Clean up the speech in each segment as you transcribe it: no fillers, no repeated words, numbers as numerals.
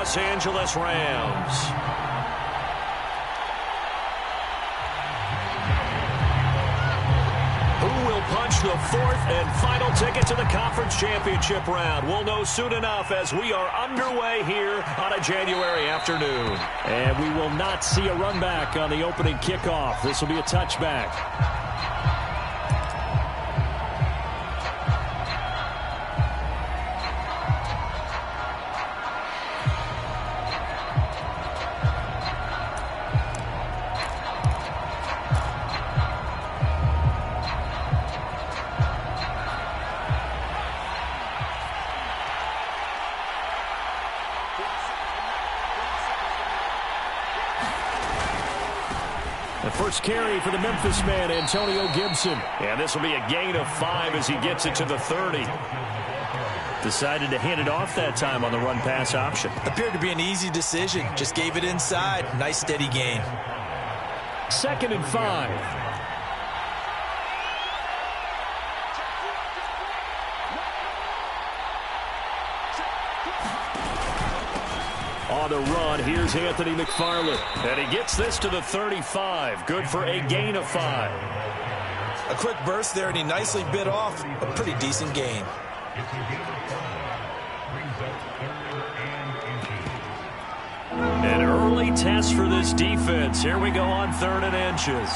Los Angeles Rams. Who will punch the fourth and final ticket to the conference championship round? We'll know soon enough as we are underway here on a January afternoon. And we will not see a run back on the opening kickoff. This will be a touchback. The first carry for the Memphis man, Antonio Gibson. And this will be a gain of 5 as he gets it to the 30. Decided to hand it off that time on the run-pass option. Appeared to be an easy decision. Just gave it inside. Nice, steady gain. 2nd and 5. On the run, here's Anthony McFarland. And he gets this to the 35. Good for a gain of 5. A quick burst there, and he nicely bit off a pretty decent gain. An early test for this defense. Here we go on 3rd and inches.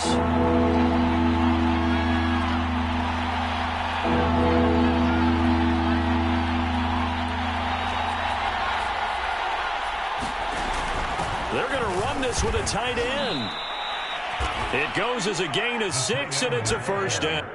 They're going to run this with a tight end. It goes as a gain of 6, and it's a first down.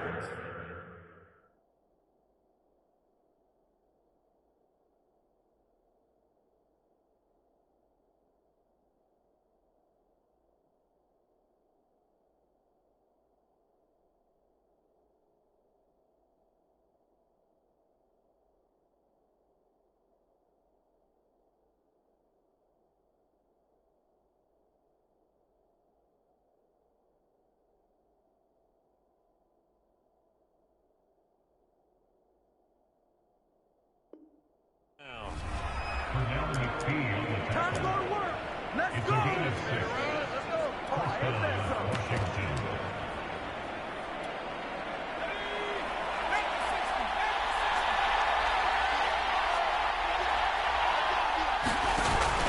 Time to go to work. Let's go.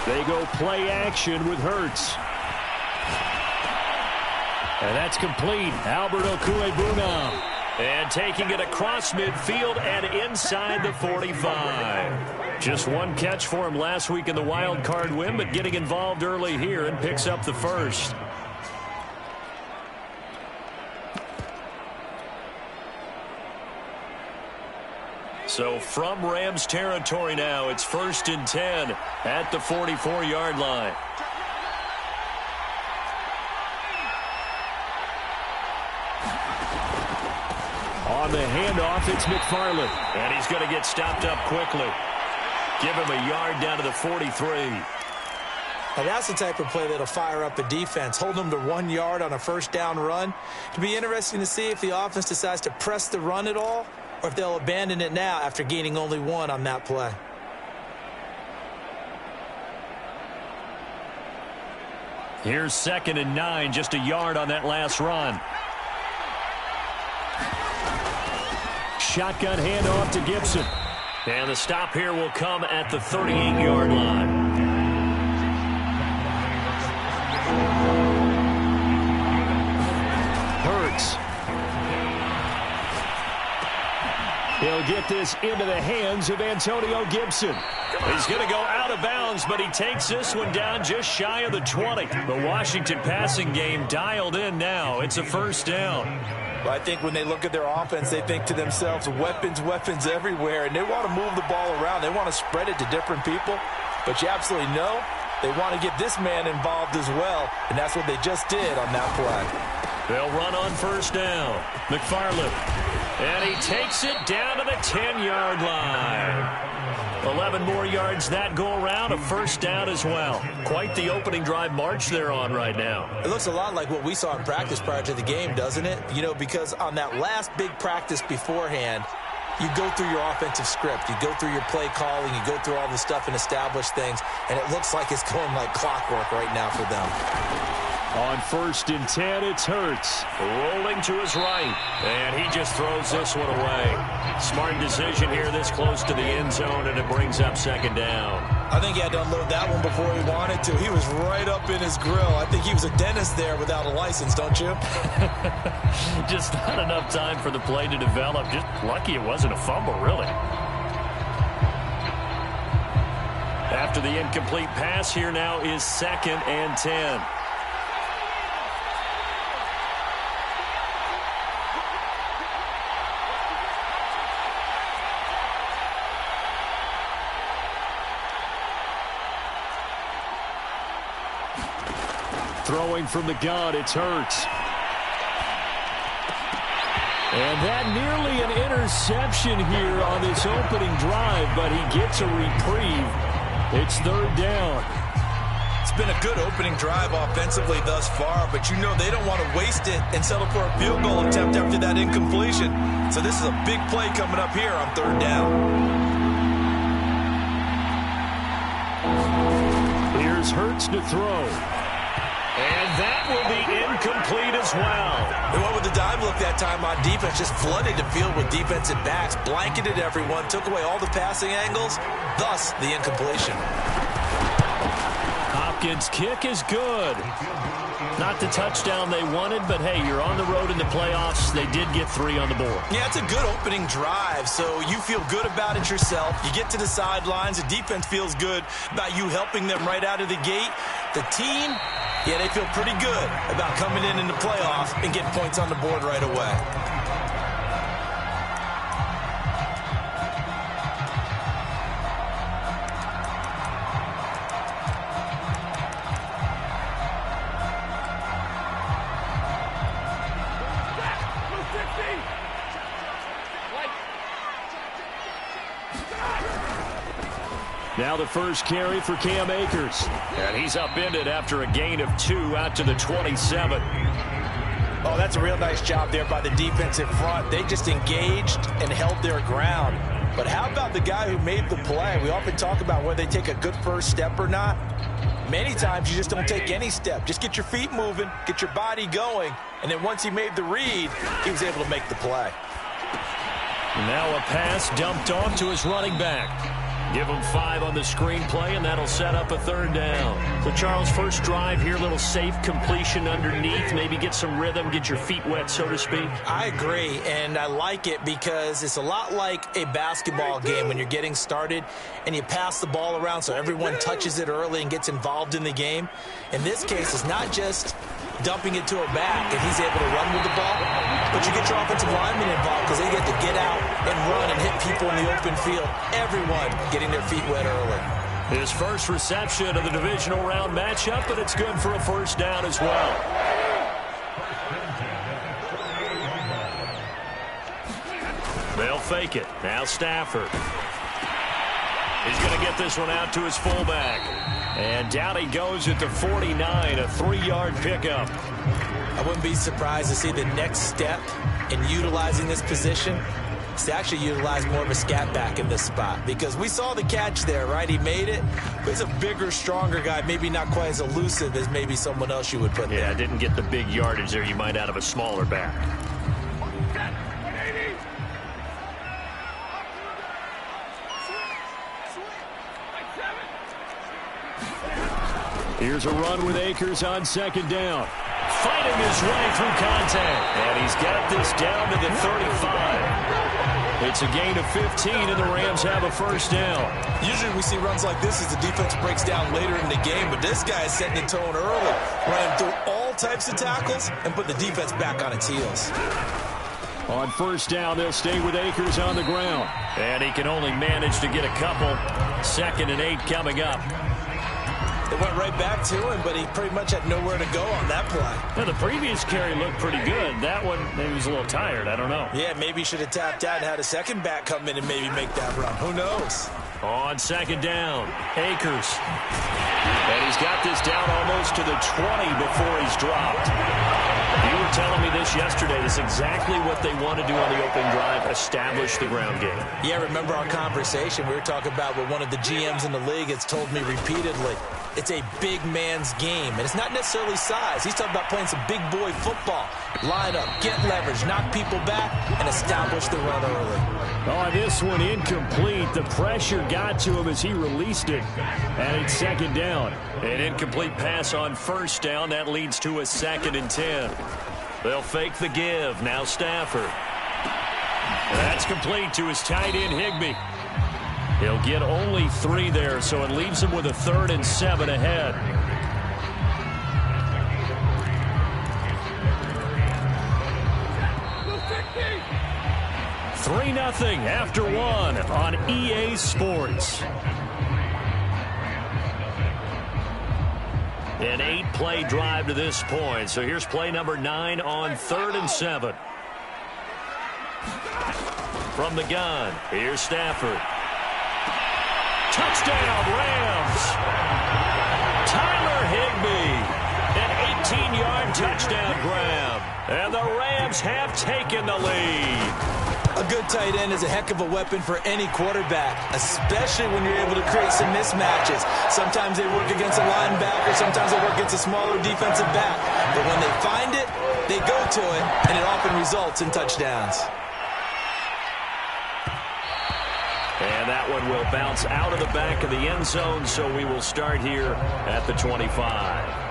They go play action with Hurts. And that's complete. Albert Okwuegbunam. And taking it across midfield and inside the 45. Just one catch for him last week in the wild card win, but getting involved early here and picks up the first. So from Rams territory now, it's 1st and 10 at the 44-yard line. On the handoff, it's McFarland. And he's going to get stopped up quickly. Give him a yard down to the 43. Now that's the type of play that'll fire up a defense. Hold them to 1 yard on a first down run. It'll be interesting to see if the offense decides to press the run at all, or if they'll abandon it now after gaining only 1 on that play. Here's 2nd and 9, just a yard on that last run. Shotgun handoff to Gibson. And the stop here will come at the 38-yard line. Hurts. He'll get this into the hands of Antonio Gibson. He's going to go out of bounds, but he takes this one down just shy of the 20. The Washington passing game dialed in now. It's a first down. Well, I think when they look at their offense, they think to themselves, weapons, weapons everywhere, and they want to move the ball around. They want to spread it to different people, but you absolutely know they want to get this man involved as well, and that's what they just did on that play. They'll run on first down. McFarland, and he takes it down to the 10-yard line. 11 more yards that go around, a first down as well. Quite the opening drive march they're on right now. It looks a lot like what we saw in practice prior to the game, doesn't it? You know, because on that last big practice beforehand, you go through your offensive script. You go through your play calling. You go through all the stuff and establish things, and it looks like it's going like clockwork right now for them. On 1st and 10, it's Hurts. Rolling to his right, and he just throws this one away. Smart decision here this close to the end zone, and it brings up 2nd down. I think he had to unload that one before he wanted to. He was right up in his grill. I think he was a dentist there without a license, don't you? Just not enough time for the play to develop. Just lucky it wasn't a fumble, really. After the incomplete pass, here now is 2nd and 10. Throwing from the gun, it's Hurts. And that nearly an interception here on this opening drive, but he gets a reprieve. It's 3rd down. It's been a good opening drive offensively thus far, but you know they don't want to waste it and settle for a field goal attempt after that incompletion. So this is a big play coming up here on 3rd down. Here's Hurts to throw. And that will be incomplete as well. They went with the dive look that time on defense, just flooded the field with defensive backs, blanketed everyone, took away all the passing angles, thus the incompletion. Hopkins' kick is good. Not the touchdown they wanted, but hey, you're on the road in the playoffs. They did get 3 on the board. Yeah, it's a good opening drive, so you feel good about it yourself. You get to the sidelines, the defense feels good about you helping them right out of the gate. The team, yeah, they feel pretty good about coming in the playoffs and getting points on the board right away. Now the first carry for Cam Akers. And he's upended after a gain of 2 out to the 27. Oh, that's a real nice job there by the defensive front. They just engaged and held their ground. But how about the guy who made the play? We often talk about whether they take a good first step or not. Many times you just don't take any step. Just get your feet moving, get your body going, and then once he made the read, he was able to make the play. Now a pass dumped off to his running back. Give him 5 on the screenplay, and that'll set up a 3rd down. So, Charles, first drive here, little safe completion underneath. Maybe get some rhythm, get your feet wet, so to speak. I agree, and I like it because it's a lot like a basketball game when you're getting started and you pass the ball around so everyone touches it early and gets involved in the game. In this case, it's not just dumping it to a back and he's able to run with the ball, but you get your offensive linemen involved because they get to get out and run and hit people in the open field. Everyone getting their feet wet early. His first reception of the divisional round matchup, but it's good for a 1st down as well. They'll fake it. Now Stafford. He's going to get this one out to his fullback. And down he goes at the 49, a 3-yard pickup. I wouldn't be surprised to see the next step in utilizing this position is to actually utilize more of a scat back in this spot, because we saw the catch there, right? He made it, but he's a bigger, stronger guy, maybe not quite as elusive as maybe someone else you would put there. Yeah, didn't get the big yardage there you might out of a smaller back. Here's a run with Akers on 2nd down. Fighting his way through contact. And he's got this down to the 35. It's a gain of 15, and the Rams have a 1st down. Usually we see runs like this as the defense breaks down later in the game, but this guy is setting the tone early, running through all types of tackles and put the defense back on its heels. On 1st down, they'll stay with Akers on the ground. And he can only manage to get a couple. 2nd and 8 coming up. They went right back to him, but he pretty much had nowhere to go on that play. Well, the previous carry looked pretty good. That one, maybe he was a little tired. I don't know. Yeah, maybe he should have tapped out and had a second back come in and maybe make that run. Who knows? On 2nd down, Akers. And he's got this down almost to the 20 before he's dropped. You were telling me this yesterday. This is exactly what they want to do on the opening drive, establish the ground game. Yeah, remember our conversation? We were talking about what one of the GMs in the league has told me repeatedly. It's a big man's game, and it's not necessarily size. He's talking about playing some big boy football. Line up, get leverage, knock people back, and establish the run early. Oh, this one incomplete. The pressure got to him as he released it. And it's second down. An incomplete pass on first down. That leads to a 2nd and 10. They'll fake the give. Now Stafford. That's complete to his tight end, Higbee. He'll get only 3 there, so it leaves him with a 3rd and 7 ahead. Three 3-0 after 1 on EA Sports. An 8-play drive to this point. So here's play number 9 on 3rd and 7. From the gun, here's Stafford. Touchdown, Rams. Tyler Higbee. An 18-yard touchdown grab. And the Rams have taken the lead. A good tight end is a heck of a weapon for any quarterback, especially when you're able to create some mismatches. Sometimes they work against a linebacker, sometimes they work against a smaller defensive back. But when they find it, they go to it, and it often results in touchdowns. And that one will bounce out of the back of the end zone, so we will start here at the 25.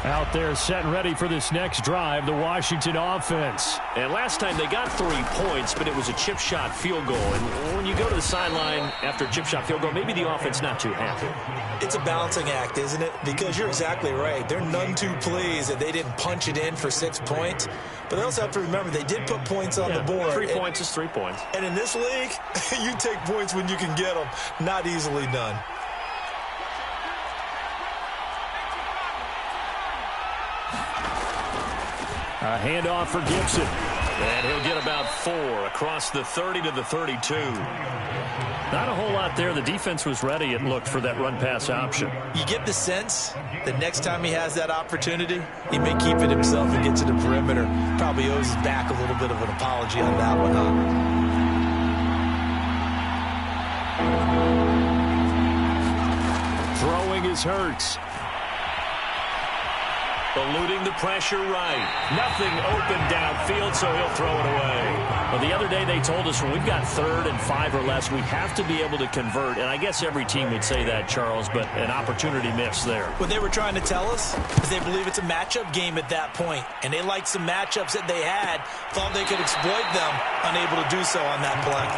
Out there set and ready for this next drive, the Washington offense. And last time they got 3 points, but it was a chip shot field goal. And when you go to the sideline after a chip shot field goal, maybe the offense not too happy. It's a balancing act, isn't it? Because you're exactly right. They're none too pleased that they didn't punch it in for 6 points. But they also have to remember they did put points on the board. 3 points is 3 points. And in this league, you take points when you can get them. Not easily done. A handoff for Gibson. And he'll get about 4 across the 30 to the 32. Not a whole lot there. The defense was ready, it looked, for that run-pass option. You get the sense that next time he has that opportunity, he may keep it himself and get to the perimeter. Probably owes his back a little bit of an apology on that one, huh? Throwing is Hurts. Eluding the pressure right. Nothing open downfield, so he'll throw it away. Well, the other day they told us when we've got 3rd and 5 or less, we have to be able to convert. And I guess every team would say that, Charles, but an opportunity missed there. What they were trying to tell us is they believe it's a matchup game at that point. And they liked some matchups that they had, thought they could exploit them, unable to do so on that play.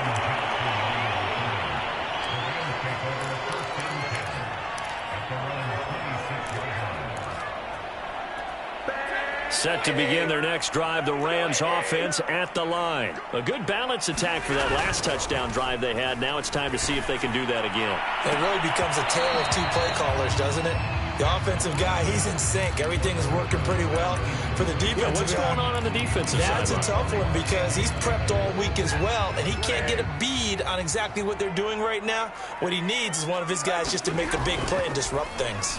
Set to begin their next drive, the Rams offense at the line. A good balance attack for that last touchdown drive they had. Now it's time to see if they can do that again. It really becomes a tale of 2 play callers, doesn't it? The offensive guy, he's in sync. Everything is working pretty well. For the defensive what's going on the defensive side? That's a tough one because he's prepped all week as well, and he can't get a bead on exactly what they're doing right now. What he needs is one of his guys just to make a big play and disrupt things.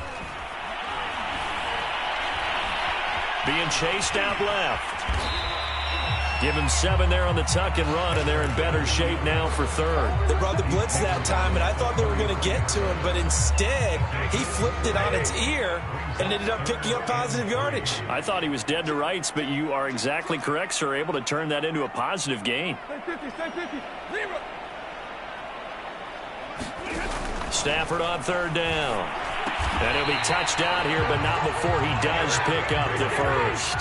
Being chased out left. Give him 7 there on the tuck and run, and they're in better shape now for 3rd. They brought the blitz that time, and I thought they were going to get to him, but instead, he flipped it on its ear and ended up picking up positive yardage. I thought he was dead to rights, but you are exactly correct, sir, able to turn that into a positive gain. Stafford on 3rd down. And he'll be touched down here, but not before he does pick up the first.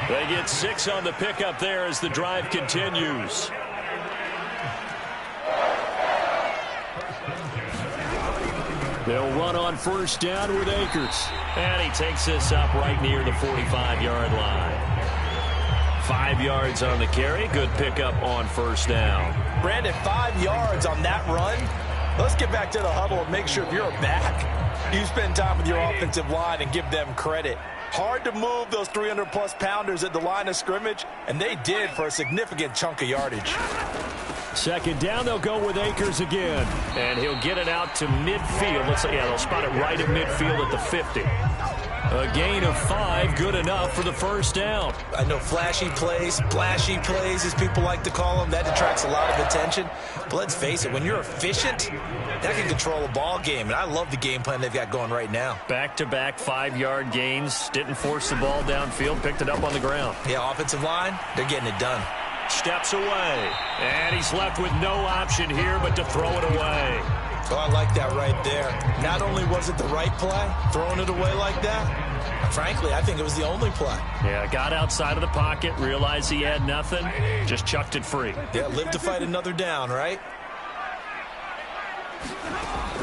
They get 6 on the pickup there as the drive continues. They'll run on first down with Akers. And he takes this up right near the 45-yard line. 5 yards on the carry. Good pickup on first down. Brandon, 5 yards on that run. Let's get back to the huddle and make sure if you're a back, you spend time with your offensive line and give them credit. Hard to move those 300-plus pounders at the line of scrimmage, and they did for a significant chunk of yardage. Second down, they'll go with Akers again. And he'll get it out to midfield. They'll spot it right at midfield at the 50. A gain of 5, good enough for the first down. I know flashy plays, splashy plays, as people like to call them, that attracts a lot of attention. But let's face it, when you're efficient, that can control a ball game. And I love the game plan they've got going right now. Back-to-back 5-yard gains. Didn't force the ball downfield. Picked it up on the ground. Yeah, offensive line, they're getting it done. Steps away. And he's left with no option here but to throw it away. Oh, I like that right there. Not only was it the right play, throwing it away like that, frankly, I think it was the only play. Yeah, got outside of the pocket, realized he had nothing, just chucked it free. Yeah, live to fight another down, right?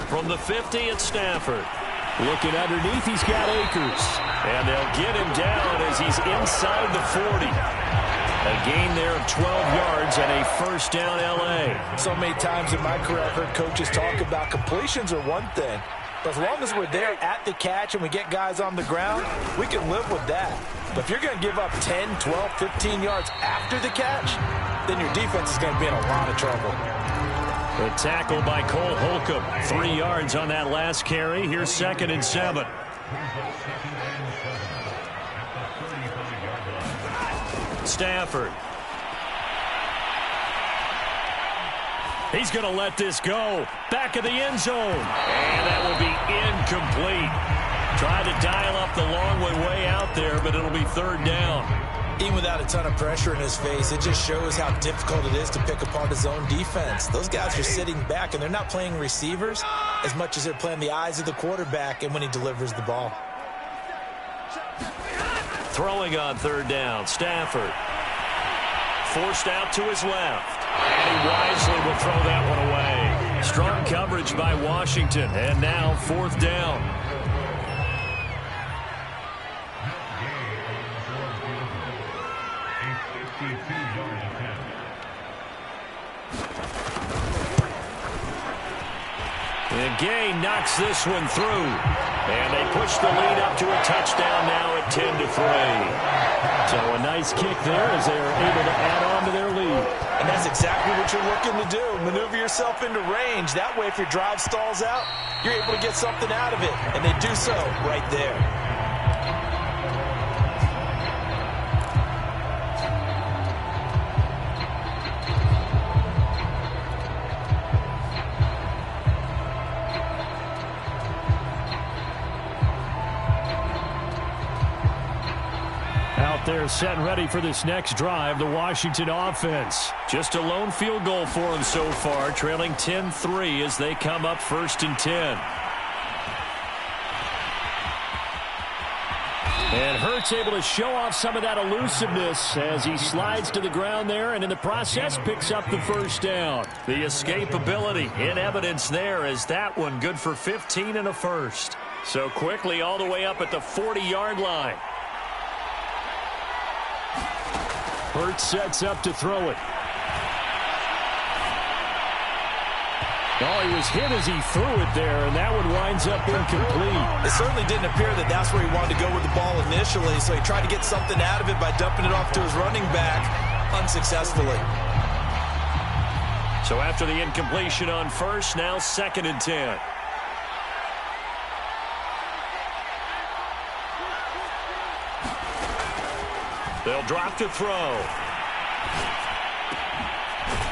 From the 50, it's Stafford. Looking underneath, he's got Akers. And they'll get him down as he's inside the 40. A gain there of 12 yards and a first down L.A. So many times in my career I've heard coaches talk about completions are one thing. But as long as we're there at the catch and we get guys on the ground, we can live with that. But if you're going to give up 10, 12, 15 yards after the catch, then your defense is going to be in a lot of trouble. The tackle by Cole Holcomb. 3 yards on that last carry. Here's 2nd and 7. Stafford. He's going to let this go. Back of the end zone. And that will be incomplete. Tried to dial up the long way out there, but it'll be 3rd down. Even without a ton of pressure in his face, it just shows how difficult it is to pick apart his own defense. Those guys are sitting back, and they're not playing receivers as much as they're playing the eyes of the quarterback and when he delivers the ball. Throwing on 3rd down, Stafford. Forced out to his left. And he wisely will throw that one away. Strong coverage by Washington. And now 4th down. And Gay knocks this one through. And they push the lead up to a touchdown now at 10-3. So a nice kick there as they are able to add on to their lead. And that's exactly what you're looking to do. Maneuver yourself into range. That way, if your drive stalls out, you're able to get something out of it. And they do so right there. They're set and ready for this next drive, the Washington offense. Just a lone field goal for them so far, trailing 10-3 as they come up 1st and 10. And Hurts able to show off some of that elusiveness as he slides to the ground there and in the process picks up the first down. The escapability in evidence there as that one good for 15 and a first. So quickly all the way up at the 40-yard line. Hurts sets up to throw it. Oh, he was hit as he threw it there, and that one winds up incomplete. It certainly didn't appear that that's where he wanted to go with the ball initially, so he tried to get something out of it by dumping it off to his running back unsuccessfully. So after the incompletion on first, now 2nd and 10. They'll drop to throw.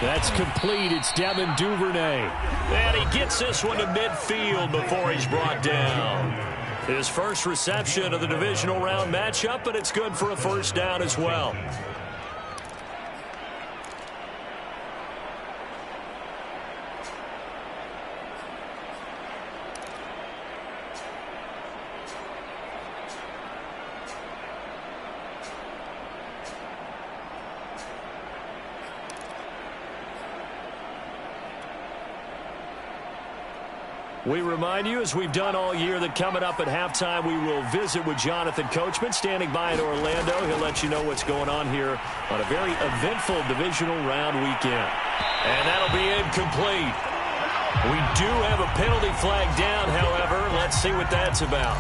That's complete. It's Devin Duvernay. And he gets this one to midfield before he's brought down. His first reception of the divisional round matchup, but it's good for a first down as well. We remind you, as we've done all year, that coming up at halftime, we will visit with Jonathan Coachman, standing by in Orlando. He'll let you know what's going on here on a very eventful divisional round weekend. And that'll be incomplete. We do have a penalty flag down, however. Let's see what that's about.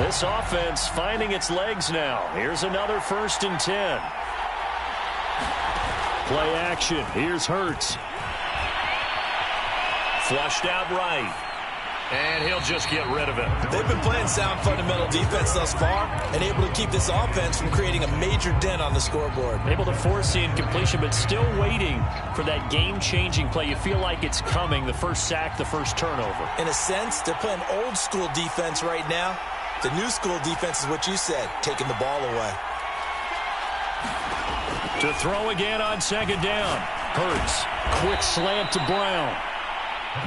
This offense finding its legs now. Here's another 1st and 10. Play action. Here's Hurts. Flushed out right. And he'll just get rid of it. They've been playing sound fundamental defense thus far and able to keep this offense from creating a major dent on the scoreboard. Able to force the incompletion, but still waiting for that game-changing play. You feel like it's coming, the first sack, the first turnover. In a sense, they're playing old-school defense right now. The new school defense is what you said, taking the ball away. To throw again on 2nd down. Hurts. Quick slant to Brown.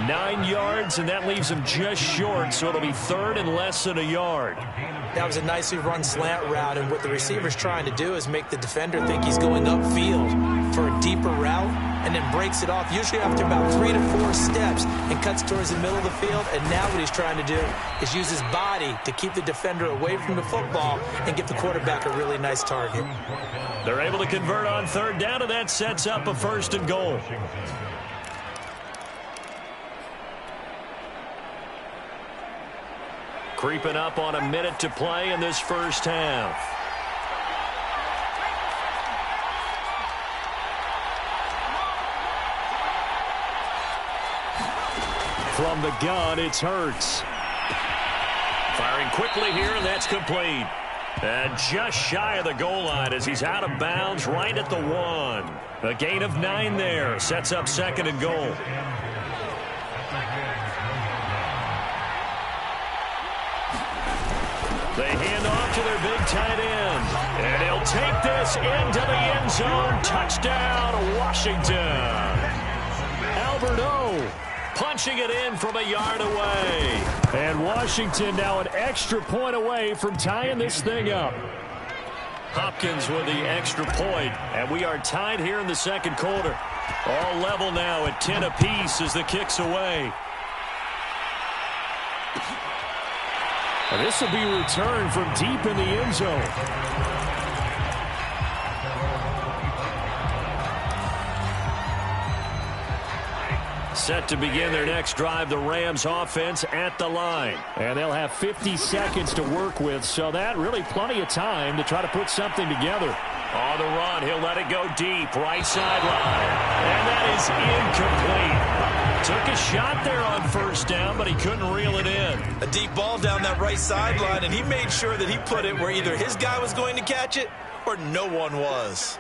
9 yards, and that leaves him just short, so it'll be 3rd and less than a yard. That was a nicely run slant route, and what the receiver's trying to do is make the defender think he's going upfield for a deeper route, and then breaks it off, usually after about 3 to 4 steps, and cuts towards the middle of the field. And now what he's trying to do is use his body to keep the defender away from the football and give the quarterback a really nice target. They're able to convert on 3rd down, and that sets up a 1st and goal. Creeping up on a minute to play in this first half. From the gun, it's Hurts. Firing quickly here, and that's complete. And just shy of the goal line as he's out of bounds right at the 1. A gain of 9 there. Sets up 2nd and goal. They hand off to their big tight end. And he'll take this into the end zone. Touchdown, Washington. Alberto punching it in from a yard away. And Washington now an extra point away from tying this thing up. Hopkins with the extra point. And we are tied here in the 2nd quarter. All level now at 10 apiece as the kick's away. And this will be returned from deep in the end zone. Set to begin their next drive, the Rams offense at the line. And they'll have 50 seconds to work with, so that really plenty of time to try to put something together. On the run, he'll let it go deep, right sideline. And that is incomplete. Took a shot there on 1st down, but he couldn't reel it in. A deep ball down that right sideline, and he made sure that he put it where either his guy was going to catch it or no one was.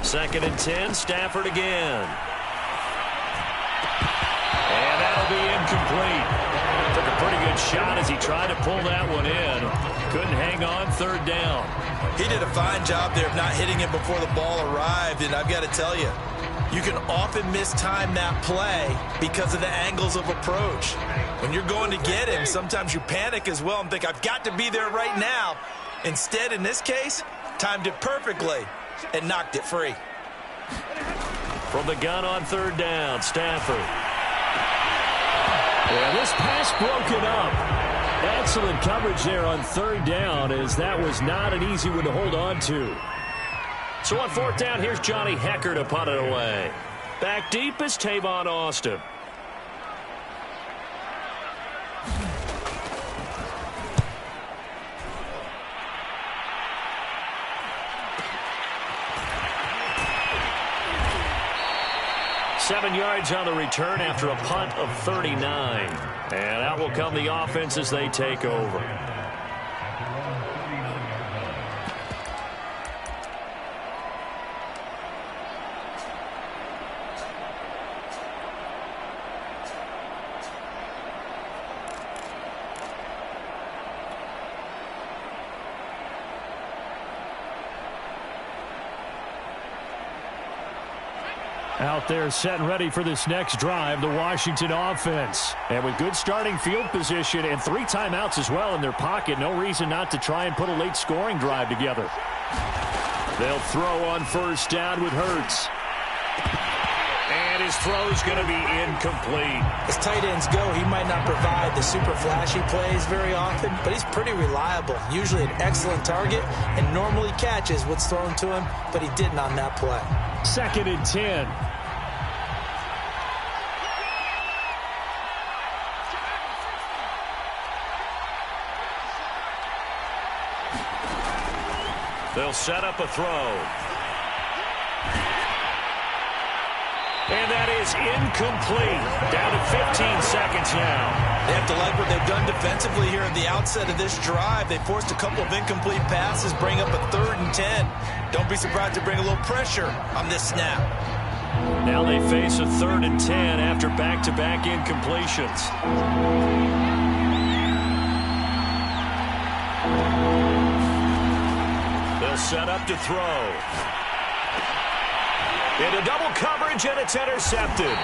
2nd and 10, Stafford again. And that'll be incomplete. Took a pretty good shot as he tried to pull that one in. Couldn't hang on 3rd down. He did a fine job there of not hitting it before the ball arrived, and I've got to tell you, you can often mistime that play because of the angles of approach. When you're going to get him, sometimes you panic as well and think, I've got to be there right now. Instead, in this case, timed it perfectly and knocked it free. From the gun on 3rd down, Stafford. Yeah, this pass broken up. Excellent coverage there on 3rd down, as that was not an easy one to hold on to. So on 4th down, here's Johnny Hecker to punt it away. Back deep is Tavon Austin. Seven yards on the return after a punt of 39. And out will come the offense as they take over. Out there set and ready for this next drive, the Washington offense. And with good starting field position and 3 timeouts as well in their pocket, no reason not to try and put a late scoring drive together. They'll throw on 1st down with Hurts. And his throw's going to be incomplete. As tight ends go, he might not provide the super flashy plays very often, but he's pretty reliable. Usually an excellent target and normally catches what's thrown to him, but he didn't on that play. 2nd and 10. They'll set up a throw. And that is incomplete. Down to 15 seconds now. They have to like what they've done defensively here at the outset of this drive. They forced a couple of incomplete passes, bring up a 3rd and 10. Don't be surprised to bring a little pressure on this snap. Now they face a 3rd and 10 after back-to-back incompletions. They'll set up to throw. Into double coverage, and it's intercepted.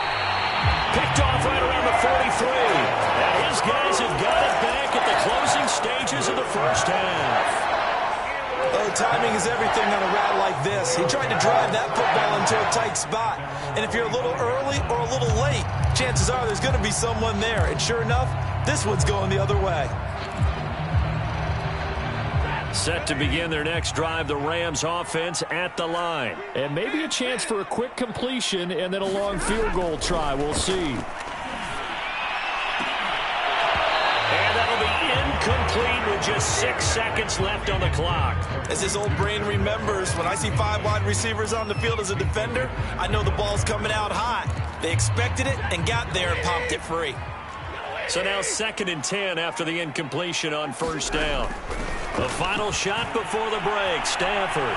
Picked off right around the 43. And his guys have got it back at the closing stages of the first half. Oh, timing is everything on a route like this. He tried to drive that football into a tight spot. And if you're a little early or a little late, chances are there's going to be someone there. And sure enough, this one's going the other way. Set to begin their next drive, the Rams offense at the line. And maybe a chance for a quick completion and then a long field goal try. We'll see. And that'll be incomplete with just 6 seconds left on the clock. As his old brain remembers, when I see 5 wide receivers on the field as a defender, I know the ball's coming out hot. They expected it and got there and popped it free. So now 2nd and 10 after the incompletion on first down. The final shot before the break, Stafford.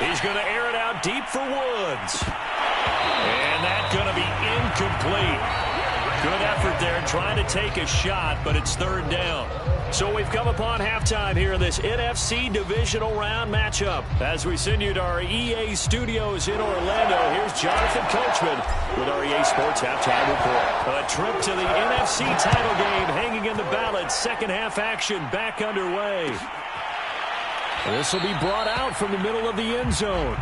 He's going to air it out deep for Woods. And that's going to be incomplete. Good effort there trying to take a shot, but it's 3rd down. So we've come upon halftime here in this NFC divisional round matchup. As we send you to our EA studios in Orlando, here's Jonathan Coachman with our EA Sports Halftime Report. A trip to the NFC title game hanging in the balance. Second half action back underway. This will be brought out from the middle of the end zone.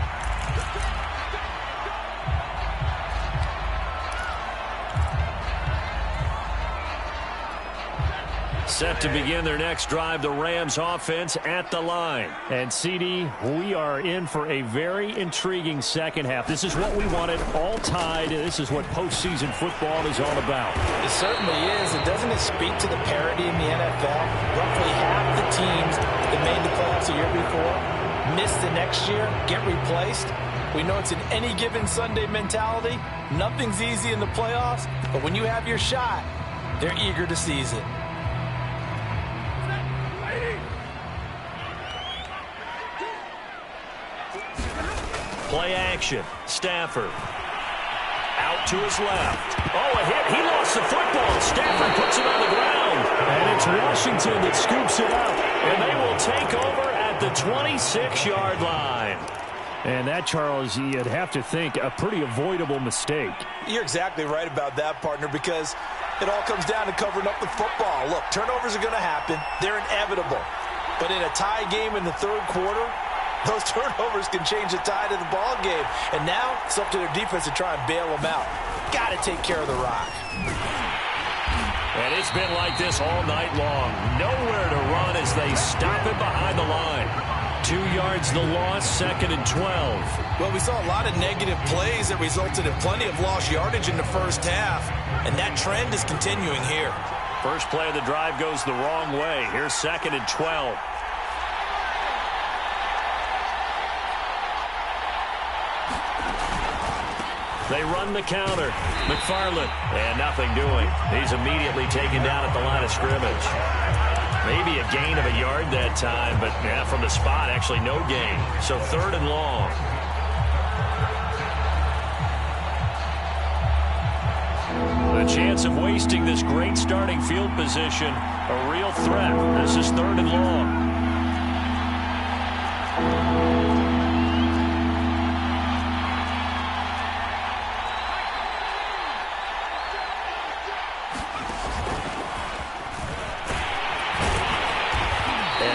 Set to begin their next drive, the Rams offense at the line. And, CD, we are in for a very intriguing second half. This is what we wanted, all tied. This is what postseason football is all about. It certainly is. And doesn't it speak to the parity in the NFL? Roughly half the teams that made the playoffs a year before miss the next year, get replaced. We know it's an any given Sunday mentality. Nothing's easy in the playoffs, but when you have your shot, they're eager to seize it. Play action. Stafford. Out to his left. Oh, a hit. He lost the football. Stafford puts it on the ground. And it's Washington that scoops it up. And they will take over at the 26-yard line. And that, Charles, you'd have to think a pretty avoidable mistake. You're exactly right about that, partner, because it all comes down to covering up the football. Look, turnovers are going to happen. They're inevitable. But in a tie game in the 3rd quarter, those turnovers can change the tide of the ball game. And now it's up to their defense to try and bail them out. Got to take care of the rock. And it's been like this all night long. Nowhere to run as they stop it behind the line. 2 yards the loss, 2nd and 12. Well, we saw a lot of negative plays that resulted in plenty of lost yardage in the first half. And that trend is continuing here. First play of the drive goes the wrong way. Here's 2nd and 12. They run the counter. McFarland, and nothing doing. He's immediately taken down at the line of scrimmage. Maybe a gain of a yard that time, but yeah, from the spot, actually no gain. So 3rd and long. The chance of wasting this great starting field position, a real threat. This is 3rd and long.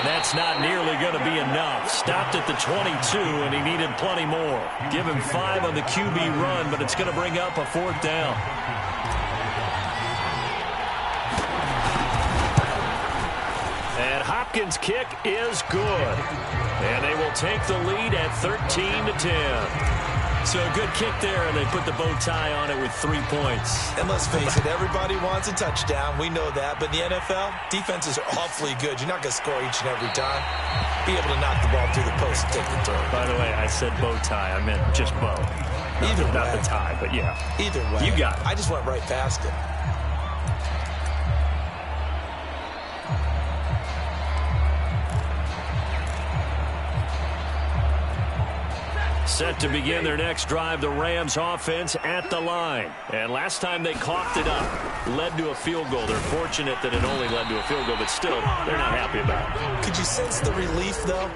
That's not nearly going to be enough. Stopped at the 22, and he needed plenty more. Give him 5 on the QB run, but it's going to bring up a 4th down. And Hopkins' kick is good. And they will take the lead at 13-10. So a good kick there, and they put the bow tie on it with 3 points. And let's face it, everybody wants a touchdown. We know that. But in the NFL, defenses are awfully good. You're not going to score each and every time. Be able to knock the ball through the post and take the throw. By the way, I said bow tie. I meant just bow. Either way. Not the tie, but yeah. Either way. You got it. I just went right past it. Set to begin their next drive, the Rams offense at the line. And last time they coughed it up, led to a field goal. They're fortunate that it only led to a field goal, but still, they're not happy about it. Could you sense the relief, though,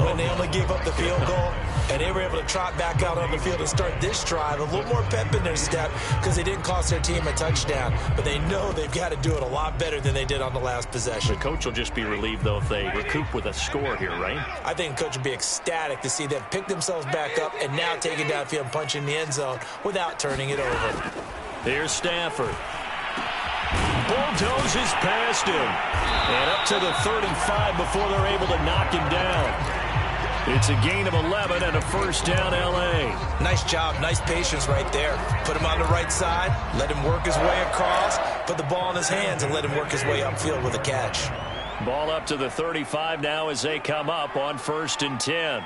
when they only gave up the field goal? And they were able to trot back out on the field and start this drive. A little more pep in their step because they didn't cost their team a touchdown. But they know they've got to do it a lot better than they did on the last possession. The coach will just be relieved, though, if they recoup with a score here, right? I think the coach would be ecstatic to see them pick themselves back up and now take it downfield and punch in the end zone without turning it over. Here's Stafford. Bulldozes past him. And up to the 35 before they're able to knock him down. It's a gain of 11 and a first down, L.A. Nice job, nice patience right there. Put him on the right side, let him work his way across, put the ball in his hands, and let him work his way upfield with a catch. Ball up to the 35 now as they come up on 1st and 10.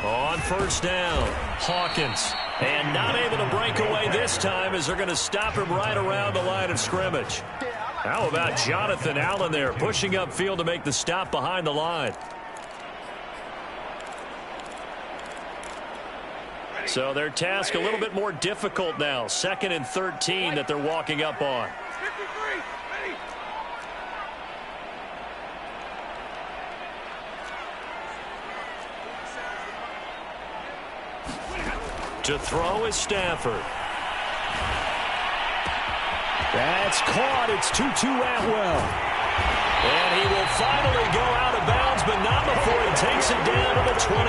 On 1st down, Hawkins. And not able to break away this time as they're going to stop him right around the line of scrimmage. How about Jonathan Allen there, pushing upfield to make the stop behind the line. So their task a little bit more difficult now. 2nd and 13 that they're walking up on. To throw is Stafford. That's caught. It's Tutu Atwell. And he will finally go out of bounds, but not before he takes it down to the 25.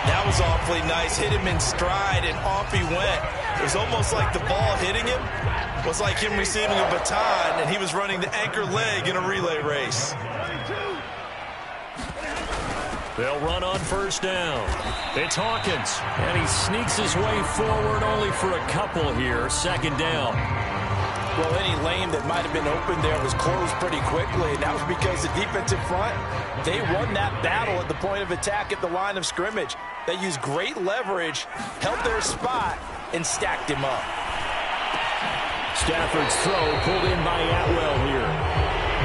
That was awfully nice. Hit him in stride, and off he went. It was almost like the ball hitting him was like him receiving a baton, and he was running the anchor leg in a relay race. They'll run on 1st down. It's Hawkins, and he sneaks his way forward only for a couple here. 2nd down. Well, any lane that might have been open there was closed pretty quickly, and that was because the defensive front, they won that battle at the point of attack at the line of scrimmage. They used great leverage, held their spot, and stacked him up. Stafford's throw pulled in by Atwell here.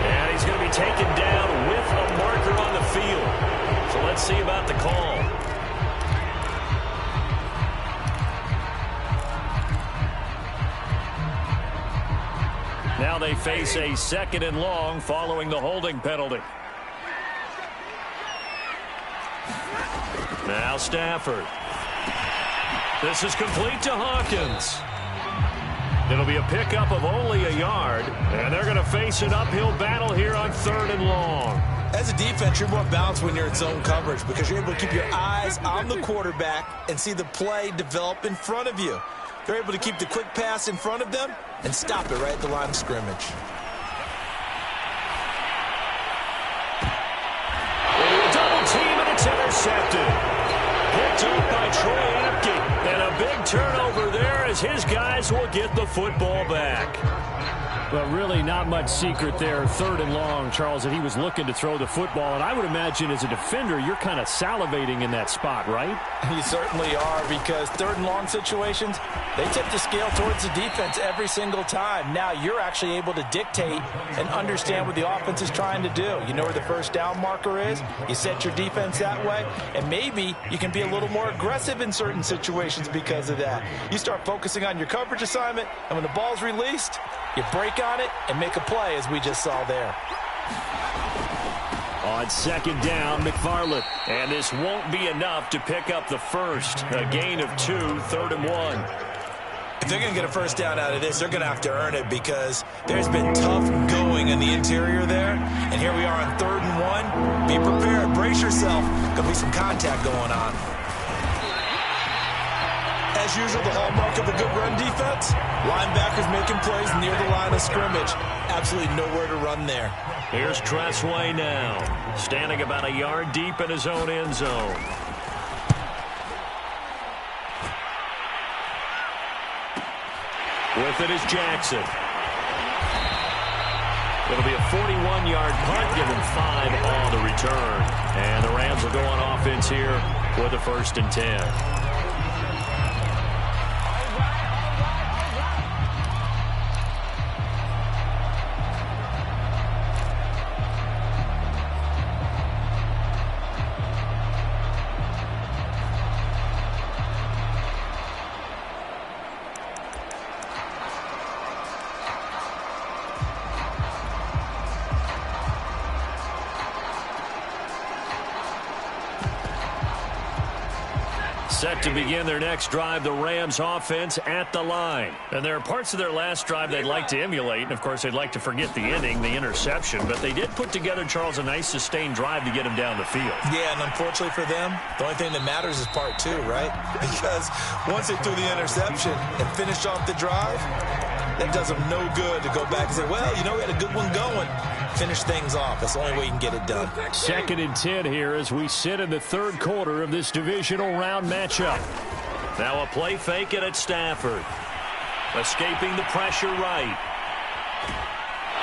And he's going to be taken down with a marker on the field. So let's see about the call. Now they face a 2nd and long following the holding penalty. Now Stafford. This is complete to Hawkins. It'll be a pickup of only a yard, and they're going to face an uphill battle here on 3rd and long. As a defense, you're more balanced when you're in zone coverage because you're able to keep your eyes on the quarterback and see the play develop in front of you. They're able to keep the quick pass in front of them and stop it right at the line of scrimmage. Double team, and it's intercepted. Picked up by Troy Apke. And a big turnover there as his guys will get the football back. Well, really not much secret there. 3rd and long, Charles, that he was looking to throw the football. And I would imagine as a defender, you're kind of salivating in that spot, right? You certainly are, because 3rd and long situations, they tip the scale towards the defense every single time. Now you're actually able to dictate and understand what the offense is trying to do. You know where the 1st down marker is. You set your defense that way, and maybe you can be a little more aggressive in certain situations because of that. You start focusing on your coverage assignment, and when the ball's released, you break on it and make a play, as we just saw there. On 2nd down, McFarland. And this won't be enough to pick up the first. A gain of 2, 3rd and 1. If they're going to get a 1st down out of this, they're going to have to earn it because there's been tough going in the interior there. And here we are on 3rd and 1. Be prepared. Brace yourself. Going to be some contact going on. as usual, the hallmark of a good run defense, linebackers making plays near the line of scrimmage. Absolutely nowhere to run there. Here's Tressway now, standing about a yard deep in his own end zone. With it is Jackson. It'll be a 41-yard punt, give him 5 on the return. And the Rams will go on offense here with a 1st and 10. Set to begin their next drive, the Rams offense at the line. And there are parts of their last drive they'd like to emulate, and of course they'd like to forget the ending, the interception, but they did put together, Charles, a nice sustained drive to get him down the field. Yeah, and unfortunately for them, the only thing that matters is part 2, right? Because once they threw the interception and finished off the drive, that does them no good to go back and say, well, you know, we had a good one going. Finish things off. That's the only way you can get it done. 2nd and 10 here as we sit in the 3rd quarter of this divisional round matchup. Now a play fake it at Stafford. Escaping the pressure right.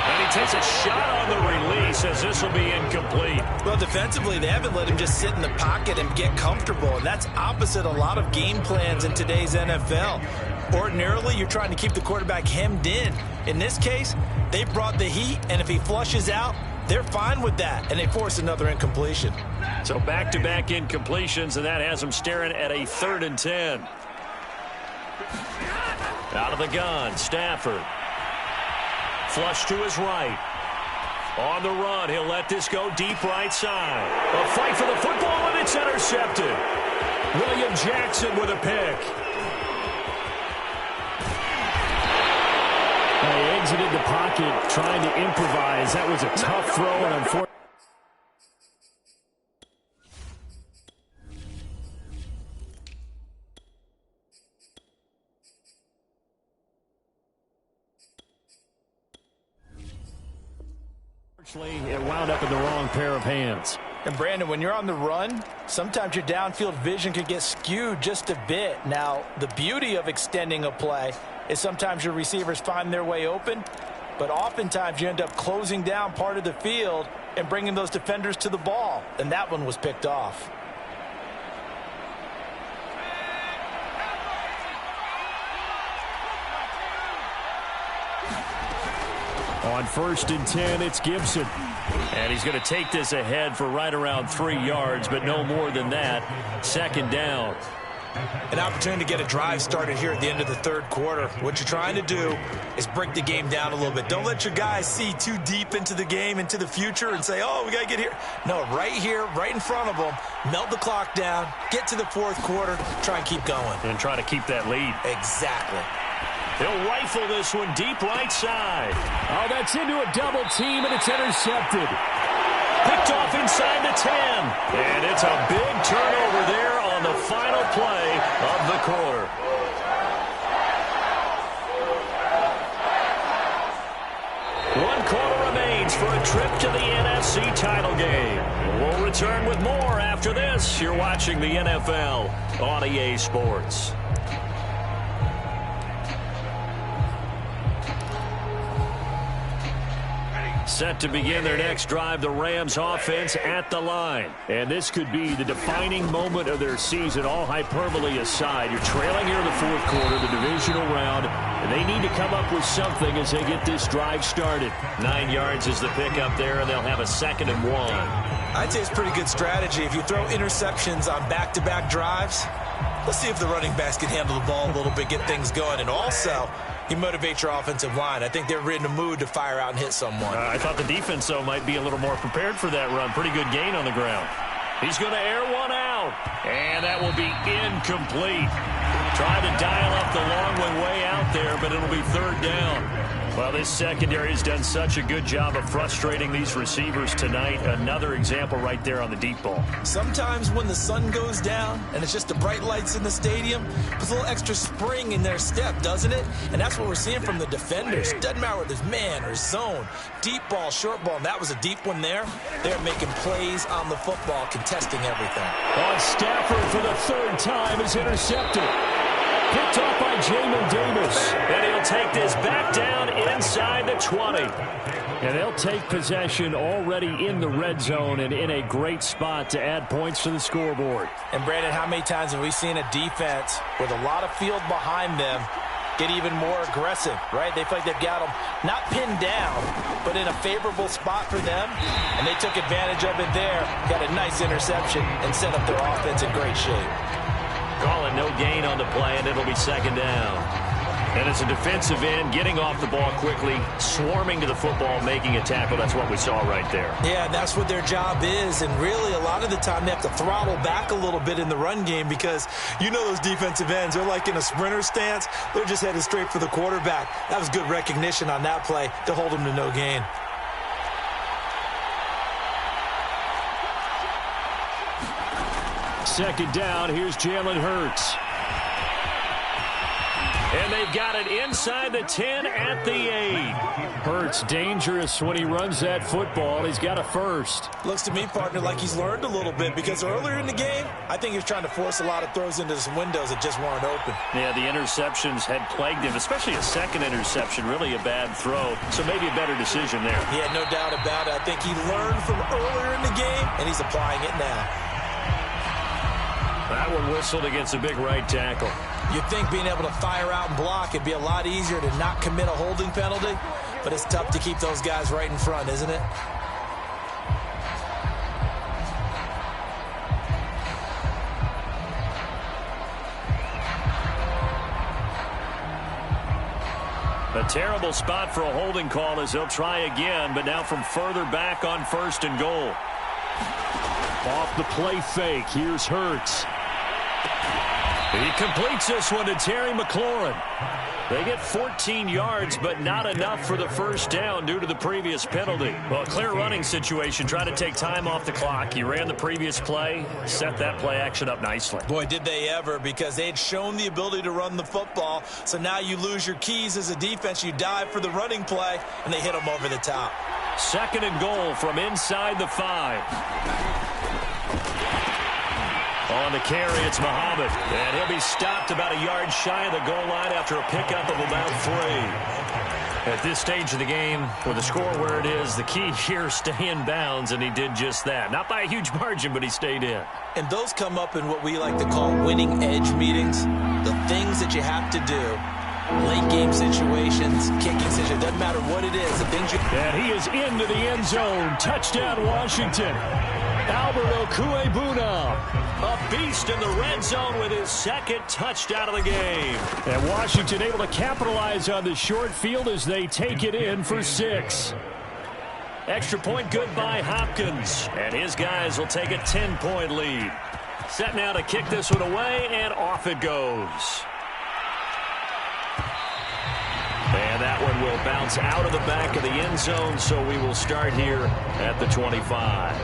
And he takes a shot on the release as this will be incomplete. Well, defensively, they haven't let him just sit in the pocket and get comfortable, and that's opposite a lot of game plans in today's NFL. Ordinarily, you're trying to keep the quarterback hemmed in. In this case, they brought the heat, and if he flushes out, they're fine with that, and they force another incompletion. So back-to-back incompletions, and that has them staring at a 3rd and 10. Out of the gun, Stafford. Flush to his right. On the run, he'll let this go deep right side. A fight for the football, and it's intercepted. William Jackson with a pick. They exited the pocket trying to improvise. That was a tough throw, and unfortunately. It wound up in the wrong pair of hands. And Brandon, when you're on the run, sometimes your downfield vision can get skewed just a bit. Now, the beauty of extending a play is sometimes your receivers find their way open, but oftentimes you end up closing down part of the field and bringing those defenders to the ball, and that one was picked off. On 1st and 10, it's Gibson. And he's going to take this ahead for right around 3 yards, but no more than that. 2nd down. An opportunity to get a drive started here at the end of the 3rd quarter. What you're trying to do is break the game down a little bit. Don't let your guys see too deep into the game, into the future, and say, oh, we got to get here. No, right here, right in front of them, melt the clock down, get to the 4th quarter, try and keep going. And try to keep that lead. Exactly. He'll rifle this one deep right side. Oh, that's into a double team, and it's intercepted. Picked off inside the 10. And it's a big turnover there on the final play of the quarter. One quarter remains for a trip to the NFC title game. We'll return with more after this. You're watching the NFL on EA Sports. Set to begin their next drive, the Rams offense at the line. And this could be the defining moment of their season, all hyperbole aside. You're trailing here in the 4th quarter, the divisional round, and they need to come up with something as they get this drive started. 9 yards is the pickup there, and they'll have a 2nd and 1. I'd say it's pretty good strategy. If you throw interceptions on back-to-back drives, let's see if the running backs can handle the ball a little bit, get things going, and also you motivate your offensive line. I think they're in the mood to fire out and hit someone. I thought the defense, though, might be a little more prepared for that run. Pretty good gain on the ground. He's going to air one out, and that will be incomplete. Trying to dial up the long one way out there, but it'll be 3rd down. Well, this secondary has done such a good job of frustrating these receivers tonight. Another example right there on the deep ball. Sometimes when the sun goes down and it's just the bright lights in the stadium, there's a little extra spring in their step, doesn't it? And that's what we're seeing from the defenders. Doesn't matter whether it's man or zone, deep ball, short ball, and that was a deep one there. They're making plays on the football, contesting everything. On Stafford for the third time is intercepted. Picked off by Jamin Davis. And he'll take this back down inside the 20. And they'll take possession already in the red zone and in a great spot to add points to the scoreboard. And, Brandon, how many times have we seen a defense with a lot of field behind them get even more aggressive, right? They feel like they've got them not pinned down, but in a favorable spot for them, and they took advantage of it there, got a nice interception, and set up their offense in great shape. Calling no gain on the play, and it'll be second down. And as a defensive end, getting off the ball quickly, swarming to the football, making a tackle, that's what we saw right there. Yeah, that's what their job is, and really a lot of the time they have to throttle back a little bit in the run game because you know those defensive ends, they're like in a sprinter stance. They're just headed straight for the quarterback. That was good recognition on that play to hold them to no gain. Second down, here's Jalen Hurts. And they've got it inside the 10 at the 8. Hurts dangerous when he runs that football. He's got a first. Looks to me, partner, like he's learned a little bit because earlier in the game, I think he was trying to force a lot of throws into some windows that just weren't open. Yeah, the interceptions had plagued him, especially a second interception, really a bad throw. So maybe a better decision there. Yeah, no doubt about it. I think he learned from earlier in the game, and he's applying it now. That one whistled against a big right tackle. You'd think being able to fire out and block it'd be a lot easier to not commit a holding penalty, but it's tough to keep those guys right in front, isn't it? A terrible spot for a holding call as they'll try again, but now from further back on first and goal. Off the play fake, here's Hurts. He completes this one to Terry McLaurin. They get 14 yards, but not enough for the first down due to the previous penalty. Well, a clear running situation, trying to take time off the clock. He ran the previous play, set that play action up nicely. Boy, did they ever, because they had shown the ability to run the football. So now you lose your keys as a defense. You dive for the running play, and they hit them over the top. Second and goal from inside the 5. On the carry, it's Muhammad. And he'll be stopped about a yard shy of the goal line after a pickup of about 3. At this stage of the game, with the score where it is, the key here, stay in bounds, and he did just that. Not by a huge margin, but he stayed in. And those come up in what we like to call winning edge meetings. The things that you have to do. Late game situations, kicking situations, doesn't matter what it is. The things you... And he is into the end zone. Touchdown, Washington. Albert Okuebuna. A beast in the red zone with his second touchdown of the game. And Washington able to capitalize on the short field as they take it in for 6. Extra point good by Hopkins. And his guys will take a 10-point lead. Set now to kick this one away, and off it goes. And that one will bounce out of the back of the end zone, so we will start here at the 25.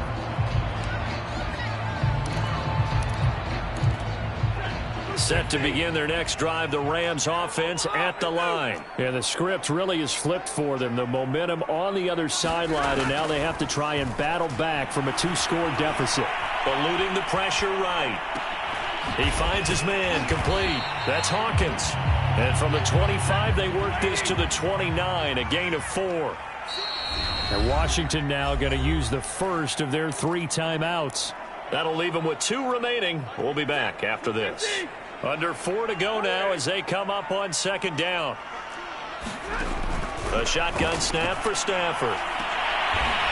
Set to begin their next drive, the Rams offense at the line. And the script really is flipped for them. The momentum on the other sideline, and now they have to try and battle back from a 2-score deficit. Eluding the pressure right. He finds his man, complete. That's Hawkins. And from the 25, they work this to the 29, a gain of 4. And Washington now going to use the first of their 3 timeouts. That'll leave them with 2 remaining. We'll be back after this. Under 4 to go now as they come up on second down. A shotgun snap for Stafford.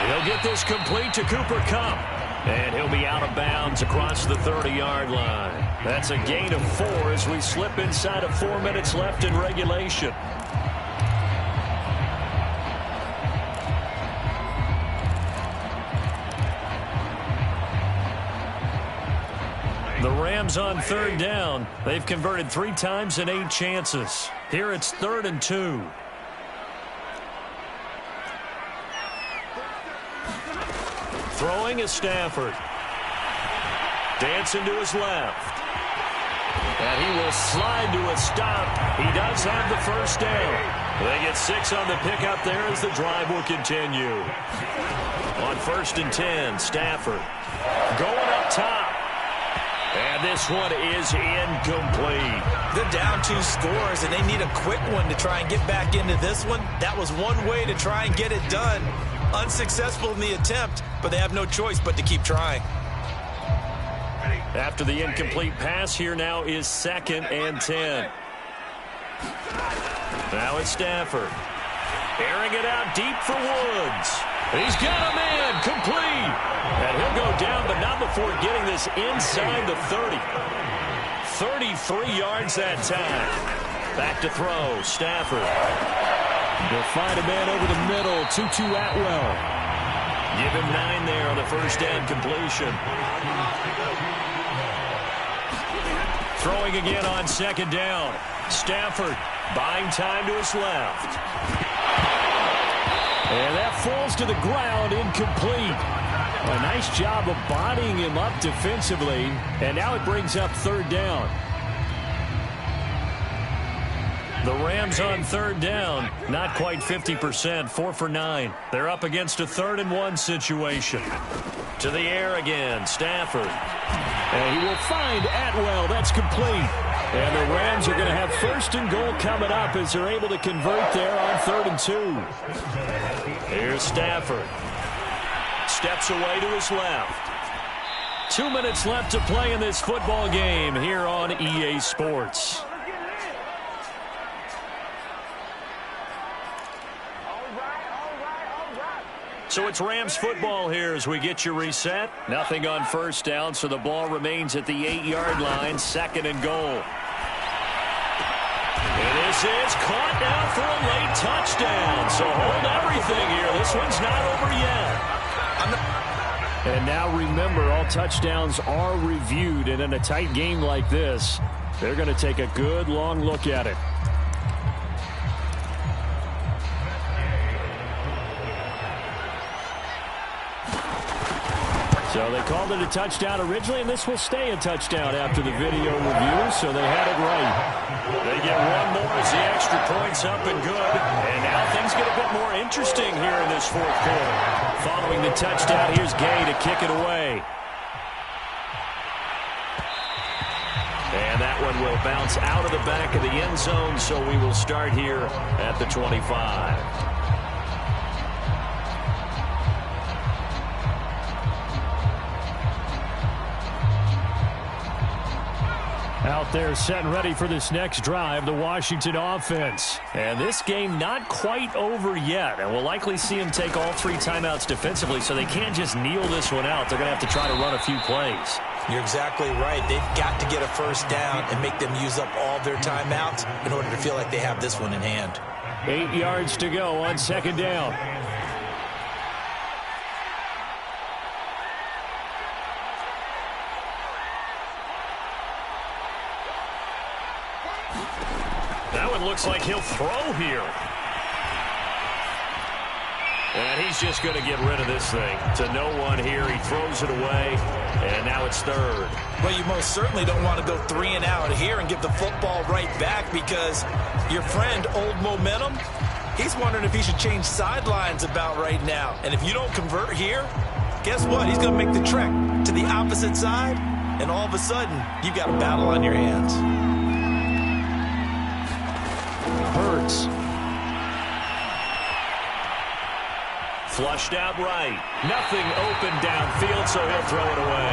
He'll get this complete to Cooper Kupp. And he'll be out of bounds across the 30-yard line. That's a gain of 4 as we slip inside of 4 minutes left in regulation. The Rams on third down. They've converted 3 times in 8 chances. Here it's 3rd and 2. Throwing is Stafford. Dancing to his left. And he will slide to a stop. He does have the first down. They get 6 on the pickup there as the drive will continue. On 1st and 10, Stafford going up top. And this one is incomplete. They're down 2 scores, and they need a quick one to try and get back into this one. That was one way to try and get it done. Unsuccessful in the attempt, but they have no choice but to keep trying. After the incomplete pass, here now is 2nd and 10. Now it's Stafford. Airing it out deep for Woods. He's got a man complete. And he'll go down, but not before getting this inside the 30. 33 yards that time. Back to throw, Stafford. They'll find a man over the middle, Tutu Atwell. Give him 9 there on the first down completion. Throwing again on 2nd down. Stafford buying time to his left. And that falls to the ground, incomplete. A nice job of bodying him up defensively. And now it brings up 3rd down. The Rams on 3rd down, not quite 50%, 4 for 9. They're up against a 3rd and 1 situation. To the air again, Stafford. And he will find Atwell. That's complete. And the Rams are going to have 1st and goal coming up as they're able to convert there on 3rd and 2. Here's Stafford. Steps away to his left. 2 minutes left to play in this football game here on EA Sports. So it's Rams football here as we get you reset. Nothing on 1st down, so the ball remains at the 8-yard line, 2nd and goal. And this is caught now for a late touchdown. So hold everything here. This one's not over yet. And now remember, all touchdowns are reviewed. And in a tight game like this, they're going to take a good long look at it. So they called it a touchdown originally, and this will stay a touchdown after the video review, so they had it right. They get one more as the extra point's up and good. And now things get a bit more interesting here in this 4th quarter. Following the touchdown, here's Gay to kick it away. And that one will bounce out of the back of the end zone, so we will start here at the 25. Out there set and ready for this next drive, the Washington offense. And this game not quite over yet. And we'll likely see them take all 3 timeouts defensively, so they can't just kneel this one out. They're going to have to try to run a few plays. You're exactly right. They've got to get a 1st down and make them use up all their timeouts in order to feel like they have this one in hand. 8 yards to go on 2nd down. That one looks like he'll throw here. And he's just going to get rid of this thing to no one here. He throws it away, and now it's 3rd. Well, you most certainly don't want to go 3 and out here and give the football right back because your friend, Old Momentum, he's wondering if he should change sidelines about right now. And if you don't convert here, guess what? He's going to make the trek to the opposite side, and all of a sudden, you've got a battle on your hands. Hurts. Flushed out right. Nothing open downfield, so he'll throw it away.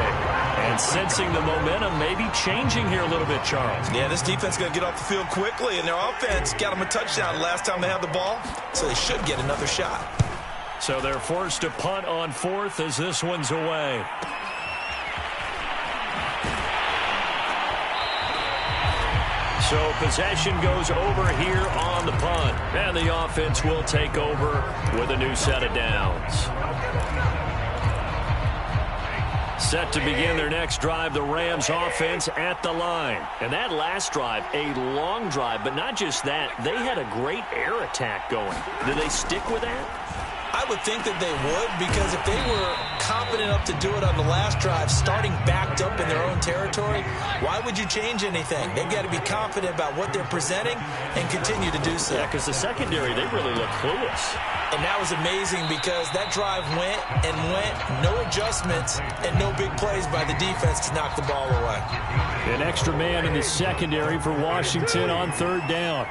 And sensing the momentum maybe changing here a little bit, Charles. Yeah, this defense is going to get off the field quickly, and their offense got them a touchdown last time they had the ball, so they should get another shot. So they're forced to punt on 4th as this one's away. So possession goes over here on the punt. And the offense will take over with a new set of downs. Set to begin their next drive, the Rams offense at the line. And that last drive, a long drive, but not just that. They had a great air attack going. Do they stick with that? I would think that they would, because if they were confident enough to do it on the last drive, starting backed up in their own territory, why would you change anything? They've got to be confident about what they're presenting and continue to do so. Yeah, because the secondary, they really look clueless. And that was amazing because that drive went and went, no adjustments, and no big plays by the defense to knock the ball away. An extra man in the secondary for Washington on third down.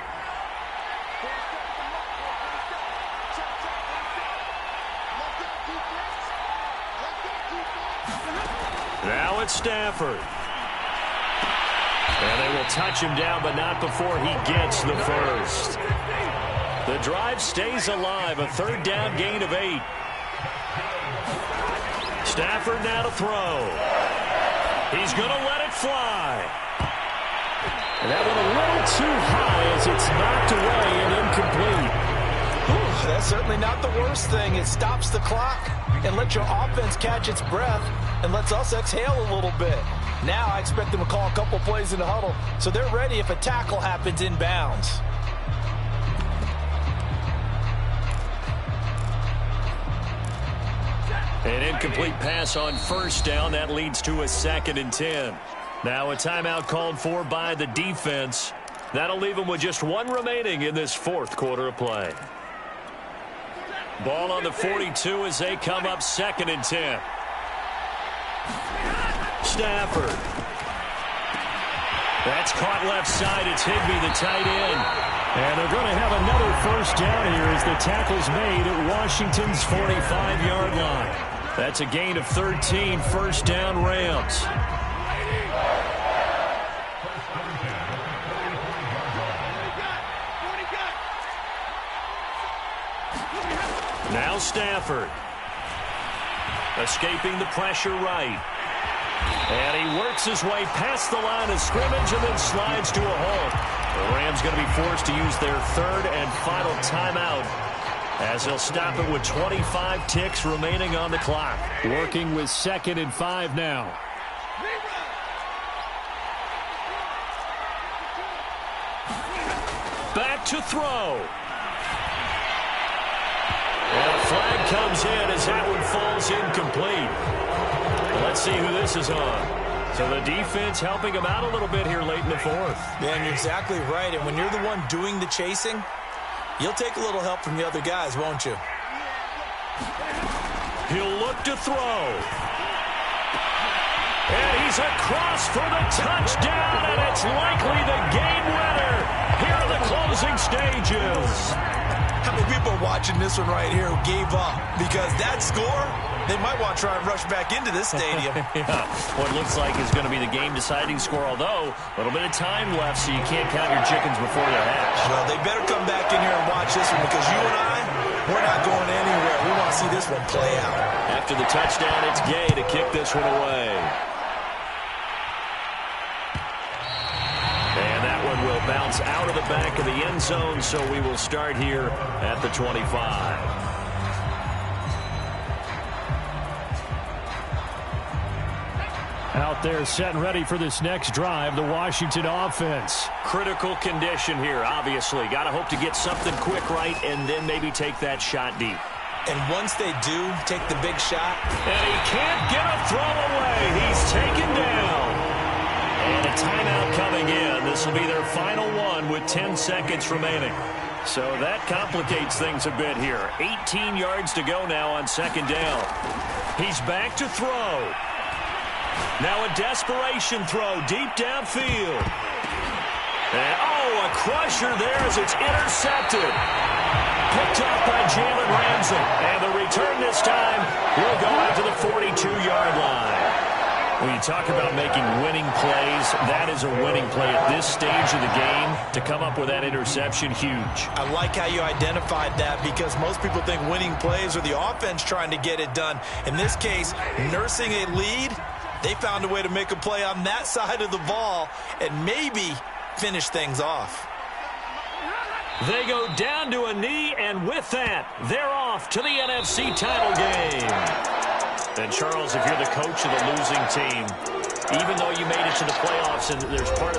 Now it's Stafford. And they will touch him down, but not before he gets the first. The drive stays alive, a third down gain of 8. Stafford now to throw. He's going to let it fly. And that one a little too high as it's knocked away and incomplete. Ooh, that's certainly not the worst thing. It stops the clock and lets your offense catch its breath and lets us exhale a little bit. Now I expect them to call a couple plays in the huddle so they're ready if a tackle happens inbounds. An incomplete pass on first down. That leads to a 2nd and 10. Now a timeout called for by the defense. That'll leave them with just 1 remaining in this 4th quarter of play. Ball on the 42 as they come up 2nd and 10. Stafford. That's caught left side. It's Higbee, the tight end. And they're going to have another first down here as the tackle's made at Washington's 45-yard line. That's a gain of 13, first down Rams. Now Stafford. Escaping the pressure right. And he works his way past the line of scrimmage and then slides to a halt. The Rams going to be forced to use their 3rd and final timeout as they'll stop it with 25 ticks remaining on the clock. Working with 2nd and 5 now. Back to throw. And a flag comes in as that one falls incomplete. Let's see who this is on. So the defense helping him out a little bit here late in the 4th. Yeah, and you're exactly right. And when you're the one doing the chasing, you'll take a little help from the other guys, won't you? He'll look to throw. And he's across for the touchdown, and it's likely the game winner here in the closing stages. How many people are watching this one right here who gave up? Because that score, they might want to try and rush back into this stadium. Yeah, what looks like is going to be the game-deciding score, although a little bit of time left, so you can't count your chickens before they're hatched. Well, they better come back in here and watch this one, because you and I, we're not going anywhere. We want to see this one play out. After the touchdown, it's Gay to kick this one away. And that one will bounce out of the back of the end zone, so we will start here at the 25. Out there set and ready for this next drive, the Washington offense. Critical condition here, obviously. Got to hope to get something quick right and then maybe take that shot deep. And once they do take the big shot. And he can't get a throw away. He's taken down. And a timeout coming in. This will be their final one with 10 seconds remaining. So that complicates things a bit here. 18 yards to go now on 2nd down. He's back to throw. Now a desperation throw deep downfield. And, oh, a crusher there as it's intercepted. Picked up by Jalen Ramsey. And the return this time will go out to the 42-yard line. When you talk about making winning plays, that is a winning play at this stage of the game. To come up with that interception, huge. I like how you identified that, because most people think winning plays are the offense trying to get it done. In this case, nursing a lead, they found a way to make a play on that side of the ball and maybe finish things off. They go down to a knee, and with that, they're off to the NFC title game. And, Charles, if you're the coach of the losing team, even though you made it to the playoffs and there's part of that